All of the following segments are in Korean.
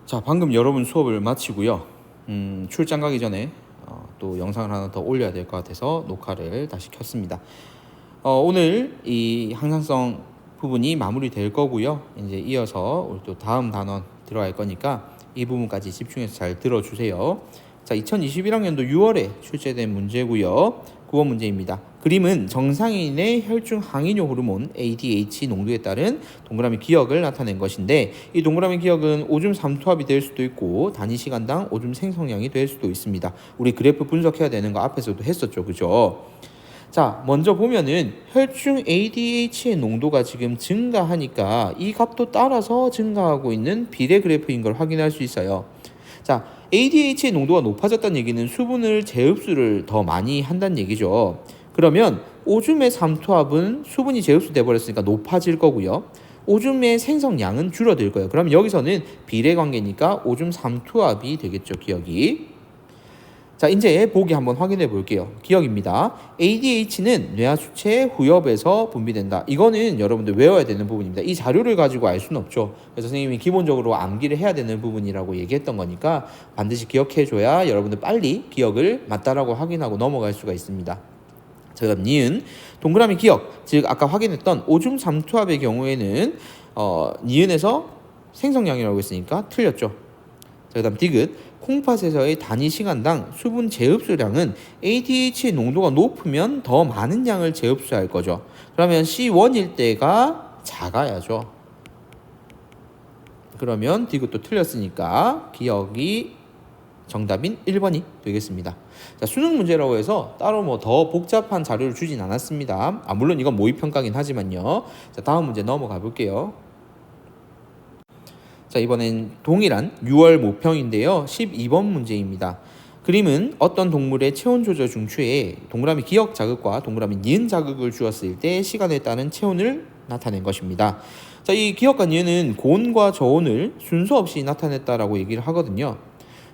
자, 방금 여러분 수업을 마치고요. 출장 가기 전에 또 영상을 하나 더 올려야 될 것 같아서 녹화를 다시 켰습니다. 오늘 이 항상성 부분이 마무리될 거고요. 이제 이어서 우리 또 다음 단원 들어갈 거니까 이 부분까지 집중해서 잘 들어주세요. 자, 2021학년도 6월에 출제된 문제고요. 9번 문제입니다. 그림은 정상인의 혈중 항이뇨 호르몬 ADH 농도에 따른 동그라미 기억을 나타낸 것인데, 이 동그라미 기억은 오줌 삼투압이 될 수도 있고 단위 시간당 오줌 생성량이 될 수도 있습니다. 우리 그래프 분석해야 되는 거 앞에서도 했었죠, 그죠? 자, 먼저 보면은 혈중 ADH의 농도가 지금 증가하니까 이 값도 따라서 증가하고 있는 비례 그래프인 걸 확인할 수 있어요. 자, ADH의 농도가 높아졌다는 얘기는 수분을 재흡수를 더 많이 한다는 얘기죠. 그러면 오줌의 삼투압은 수분이 재흡수돼 버렸으니까 높아질 거고요. 오줌의 생성량은 줄어들 거예요. 그럼 여기서는 비례 관계니까 오줌 삼투압이 되겠죠, 기억이. 자, 이제 보기 한번 확인해 볼게요. 기억입니다. ADH는 뇌하수체 후엽에서 분비된다. 이거는 여러분들 외워야 되는 부분입니다. 이 자료를 가지고 알 수는 없죠. 그래서 선생님이 기본적으로 암기를 해야 되는 부분이라고 얘기했던 거니까 반드시 기억해 줘야 여러분들 빨리 기억을 맞다라고 확인하고 넘어갈 수가 있습니다. 자, 그다음 니은 동그라미 기억, 즉 아까 확인했던 오줌 삼투압의 경우에는 니은에서 생성량이라고 했으니까 틀렸죠. 자, 그다음 디귿 콩팥에서의 단위 시간당 수분 재흡수량은 ADH의 농도가 높으면 더 많은 양을 재흡수할 거죠. 그러면 C1일 때가 작아야죠. 그러면 디귿도 틀렸으니까 기억이 정답인 1번이 되겠습니다. 자, 수능 문제라고 해서 따로 뭐 더 복잡한 자료를 주진 않았습니다. 물론 이건 모의평가긴 하지만요. 자, 다음 문제 넘어가 볼게요. 자, 이번엔 동일한 6월 모평인데요. 12번 문제입니다. 그림은 어떤 동물의 체온 조절 중추에 동그라미 기억 자극과 동그라미 니은 자극을 주었을 때 시간에 따른 체온을 나타낸 것입니다. 자, 이 기억과 니은은 고온과 저온을 순서 없이 나타냈다라고 얘기를 하거든요.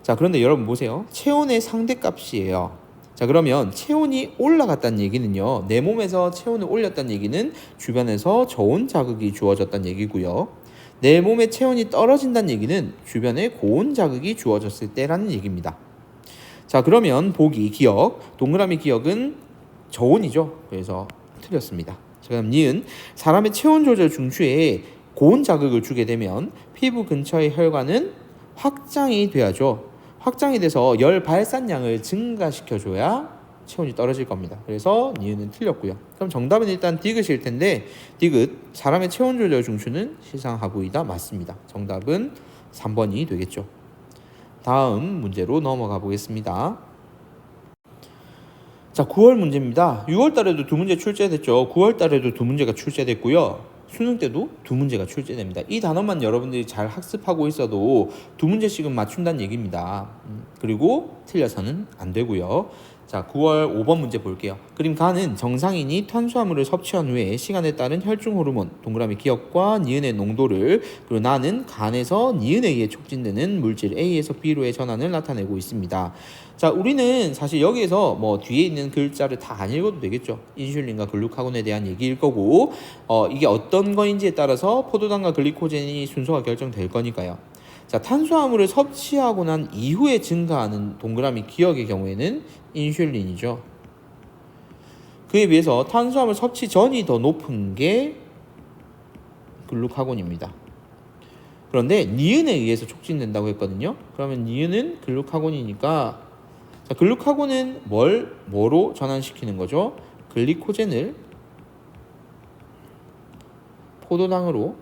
자, 그런데 여러분 보세요. 체온의 상대값이에요. 자, 그러면 체온이 올라갔다는 얘기는요, 내 몸에서 체온을 올렸다는 얘기는 주변에서 저온 자극이 주어졌다는 얘기고요. 내 몸의 체온이 떨어진다는 얘기는 주변에 고온 자극이 주어졌을 때라는 얘기입니다. 자, 그러면 보기 기억, 동그라미 기억은 저온이죠. 그래서 틀렸습니다. 자, 그다음 니은 사람의 체온 조절 중추에 고온 자극을 주게 되면 피부 근처의 혈관은 확장이 돼야죠. 확장이 돼서 열 발산량을 증가시켜줘야 체온이 떨어질 겁니다. 그래서 니은은 틀렸고요. 그럼 정답은 일단 디귿일 텐데, 디귿 사람의 체온 조절 중추는 시상하부이다 맞습니다. 정답은 3번이 되겠죠. 다음 문제로 넘어가 보겠습니다. 자, 9월 문제입니다. 6월 달에도 두 문제 출제됐죠. 9월 달에도 두 문제가 출제됐고요. 수능 때도 두 문제가 출제됩니다. 이 단어만 여러분들이 잘 학습하고 있어도 두 문제씩은 맞춘다는 얘기입니다. 그리고 틀려서는 안 되고요. 자, 9월 5번 문제 볼게요. 그림 가는 정상인이 탄수화물을 섭취한 후에 시간에 따른 혈중 호르몬 동그라미 기억과 니은의 농도를, 그리고 나는 간에서 니은에 의해 촉진되는 물질 A에서 B로의 전환을 나타내고 있습니다. 자, 우리는 사실 여기에서 뭐 뒤에 있는 글자를 다 안 읽어도 되겠죠. 인슐린과 글루카곤에 대한 얘기일 거고, 이게 어떤 거인지에 따라서 포도당과 글리코젠이 순서가 결정될 거니까요. 자, 탄수화물을 섭취하고 난 이후에 증가하는 동그라미 기억의 경우에는 인슐린이죠. 그에 비해서 탄수화물 섭취 전이 더 높은 게 글루카곤입니다. 그런데 니은에 의해서 촉진된다고 했거든요. 그러면 니은은 글루카곤이니까, 자, 글루카곤은 뭐로 전환시키는 거죠? 글리코젠을 포도당으로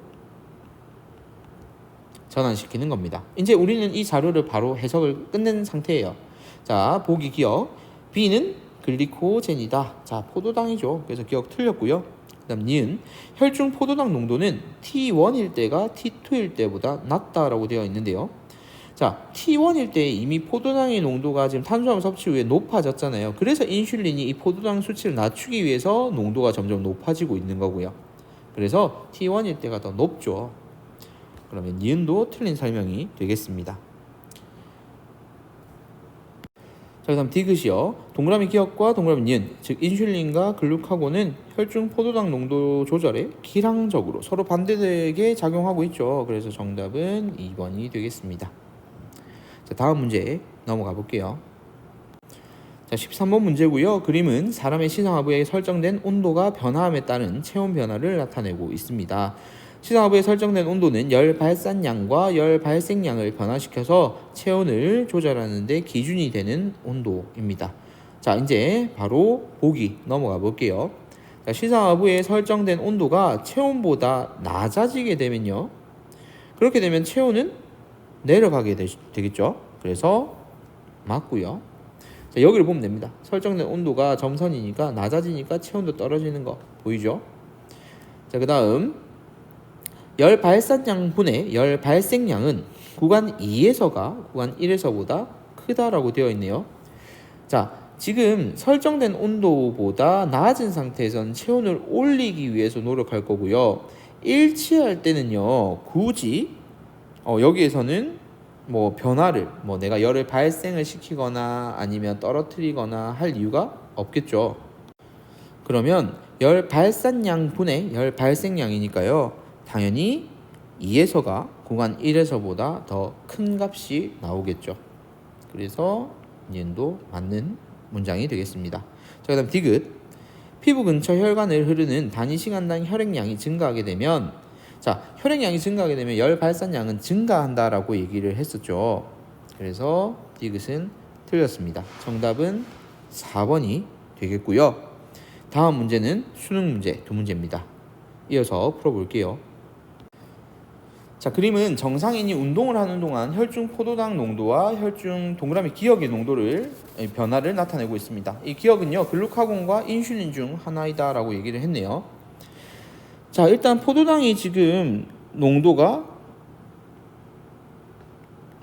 전환시키는 겁니다. 이제 우리는 이 자료를 바로 해석을 끝낸 상태예요. 자, 보기 기억. B는 글리코젠이다. 자, 포도당이죠. 그래서 기억 틀렸고요. 그 다음 니은 혈중 포도당 농도는 T1일 때가 T2일 때보다 낮다라고 되어 있는데요. 자, T1일 때 이미 포도당의 농도가 지금 탄수화물 섭취 후에 높아졌잖아요. 그래서 인슐린이 이 포도당 수치를 낮추기 위해서 농도가 점점 높아지고 있는 거고요. 그래서 T1일 때가 더 높죠. 그러면 니은도 틀린 설명이 되겠습니다. 자, 그다음 디귿이요. 동그라미 기억과 동그라미 니은, 즉 인슐린과 글루카곤은 혈중 포도당 농도 조절에 기량적으로 서로 반대되게 작용하고 있죠. 그래서 정답은 2번이 되겠습니다. 자, 다음 문제 넘어가 볼게요. 자, 13번 문제고요. 그림은 사람의 시상하부에 설정된 온도가 변화함에 따른 체온 변화를 나타내고 있습니다. 시상하부에 설정된 온도는 열 발산량과 열 발생량을 변화시켜서 체온을 조절하는 데 기준이 되는 온도입니다. 자, 이제 바로 보기 넘어가 볼게요. 자, 시상하부에 설정된 온도가 체온보다 낮아지게 되면요. 그렇게 되면 체온은 내려가게 되겠죠. 그래서 맞고요. 자, 여기를 보면 됩니다. 설정된 온도가 점선이니까 낮아지니까 체온도 떨어지는 거 보이죠? 자, 그 다음 열 발산량 분의 열 발생량은 구간 2에서가 구간 1에서보다 크다라고 되어 있네요. 자, 지금 설정된 온도보다 낮은 상태에서는 체온을 올리기 위해서 노력할 거고요. 일치할 때는요, 굳이 여기에서는 뭐 변화를 내가 열을 발생을 시키거나 아니면 떨어뜨리거나 할 이유가 없겠죠. 그러면 열 발산량 분의 열 발생량이니까요. 당연히 2에서가 구간 1에서보다 더 큰 값이 나오겠죠. 그래서 얘도 맞는 문장이 되겠습니다. 자, 그다음 디귿. 피부 근처 혈관을 흐르는 단위 시간당 혈액량이 증가하게 되면 자, 혈액량이 증가하게 되면 열 발산량은 증가한다라고 얘기를 했었죠. 그래서 디귿은 틀렸습니다. 정답은 4번이 되겠고요. 다음 문제는 수능 문제 두 문제입니다. 이어서 풀어볼게요. 자, 그림은 정상인이 운동을 하는 동안 혈중 포도당 농도와 혈중 동그라미 기억의 농도를 변화를 나타내고 있습니다. 이 기억은요, 글루카곤과 인슐린 중 하나이다라고 얘기를 했네요. 자, 일단 포도당이 지금 농도가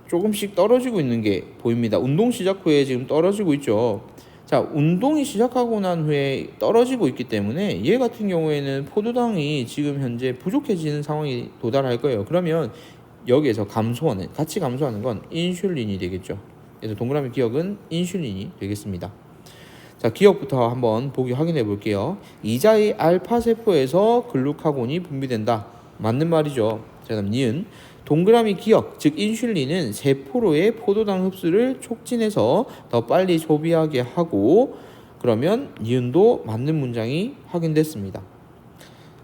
조금씩 떨어지고 있는 게 보입니다. 운동 시작 후에 지금 떨어지고 있죠. 자, 운동이 시작하고 난 후에 떨어지고 있기 때문에 얘 같은 경우에는 포도당이 지금 현재 부족해지는 상황이 도달할 거예요. 그러면 여기에서 같이 감소하는 건 인슐린이 되겠죠. 그래서 동그라미 기억은 인슐린이 되겠습니다. 자, 기억부터 한번 보기 확인해 볼게요. 이자의 알파 세포에서 글루카곤이 분비된다. 맞는 말이죠. 자, 그다음 니은. 동그라미 기억, 즉 인슐린은 세포로의 포도당 흡수를 촉진해서 더 빨리 소비하게 하고, 그러면 니은도 맞는 문장이 확인됐습니다.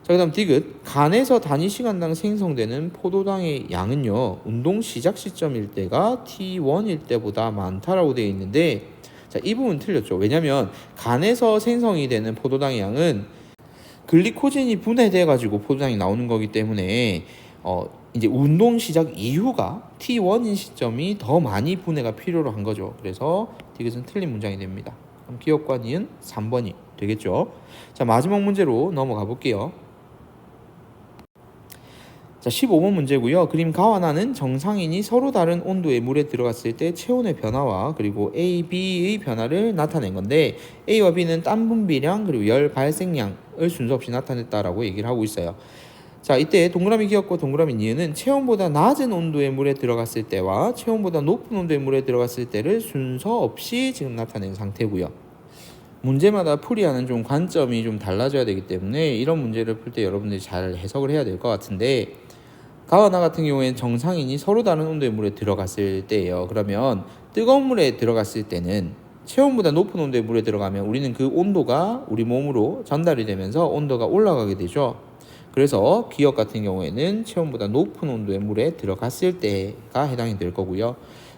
자, 그 다음 디귿. 간에서 단위 시간당 생성되는 포도당의 양은요, 운동 시작 시점일 때가 T1일 때보다 많다라고 되어 있는데, 자, 이 부분 틀렸죠. 왜냐면 간에서 생성이 되는 포도당의 양은 글리코젠이 분해돼 가지고 포도당이 나오는 거기 때문에 이제 운동 시작 이후가 T1인 시점이 더 많이 분해가 필요로 한 거죠. 그래서 디귿은 틀린 문장이 됩니다. 그럼 기억과 니은 3번이 되겠죠. 자, 마지막 문제로 넘어가 볼게요. 자, 15번 문제고요. 그림 가와나는 정상인이 서로 다른 온도의 물에 들어갔을 때 체온의 변화와 그리고 A, B의 변화를 나타낸 건데, A와 B는 땀 분비량 그리고 열 발생량을 순서 없이 나타냈다라고 얘기를 하고 있어요. 자, 이때 동그라미 기억과 동그라미 니은은 체온보다 낮은 온도의 물에 들어갔을 때와 체온보다 높은 온도의 물에 들어갔을 때를 순서 없이 지금 나타낸 상태고요. 문제마다 풀이하는 좀 관점이 좀 달라져야 되기 때문에 이런 문제를 풀 때 여러분들이 잘 해석을 해야 될 것 같은데, 가와나 같은 경우에는 정상인이 서로 다른 온도의 물에 들어갔을 때예요. 그러면 뜨거운 물에 들어갔을 때는 체온보다 높은 온도의 물에 들어가면 우리는 그 온도가 우리 몸으로 전달이 되면서 온도가 올라가게 되죠. 그래서 기억 같은 경우에는 체온보다 높은 온도의 물에 들어갔을 때가 해당이 될 거고요.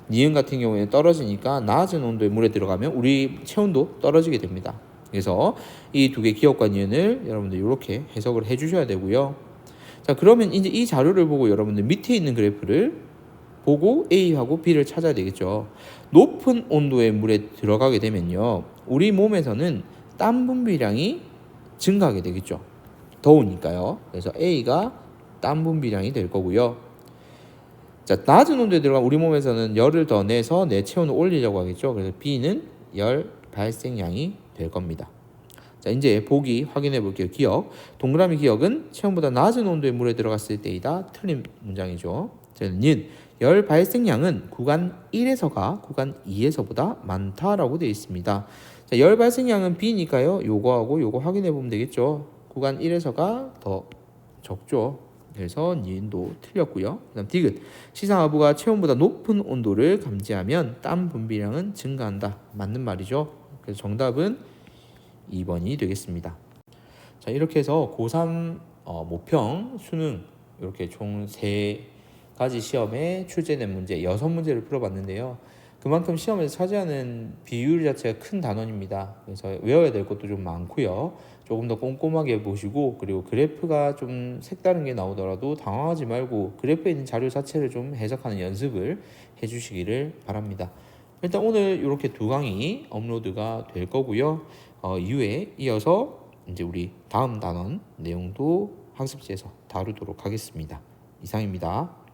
니은 같은 경우에는 떨어지니까 낮은 온도의 물에 들어가면 우리 체온도 떨어지게 됩니다. 그래서 이 두 개 기억과 니은을 여러분들 이렇게 해석을 해주셔야 되고요. 자, 그러면 이제 이 자료를 보고 여러분들 밑에 있는 그래프를 보고 A하고 B를 찾아야 되겠죠. 높은 온도의 물에 들어가게 되면요, 우리 몸에서는 땀 분비량이 증가하게 되겠죠. 더우니까요. 그래서 A가 땀 분비량이 될 거고요. 자, 낮은 온도에 들어간 우리 몸에서는 열을 더 내서 내 체온을 올리려고 하겠죠. 그래서 B는 열 발생량이 될 겁니다. 자, 이제 보기 확인해 볼게요. 기억. 동그라미 기억은 체온보다 낮은 온도의 물에 들어갔을 때이다. 틀린 문장이죠. 자, 니은. 열 발생량은 구간 1에서가 구간 2에서보다 많다라고 되어 있습니다. 자, 열 발생량은 B니까요. 요거하고 요거 확인해 보면 되겠죠. 구간 1에서가 더 적죠. 그래서 니은도 틀렸고요. 그다음 디귿. 시상하부가 체온보다 높은 온도를 감지하면 땀 분비량은 증가한다. 맞는 말이죠. 그래서 정답은 2번이 되겠습니다. 자, 이렇게 해서 고3 모평, 수능 이렇게 총 3가지 시험에 출제된 문제 6문제를 풀어봤는데요. 그만큼 시험에서 차지하는 비율 자체가 큰 단원입니다. 그래서 외워야 될 것도 좀 많고요. 조금 더 꼼꼼하게 보시고, 그리고 그래프가 좀 색다른 게 나오더라도 당황하지 말고 그래프에 있는 자료 자체를 좀 해석하는 연습을 해주시기를 바랍니다. 일단 오늘 이렇게 2강이 업로드가 될 거고요. 이후에 이어서 이제 우리 다음 단원 내용도 학습지에서 다루도록 하겠습니다. 이상입니다.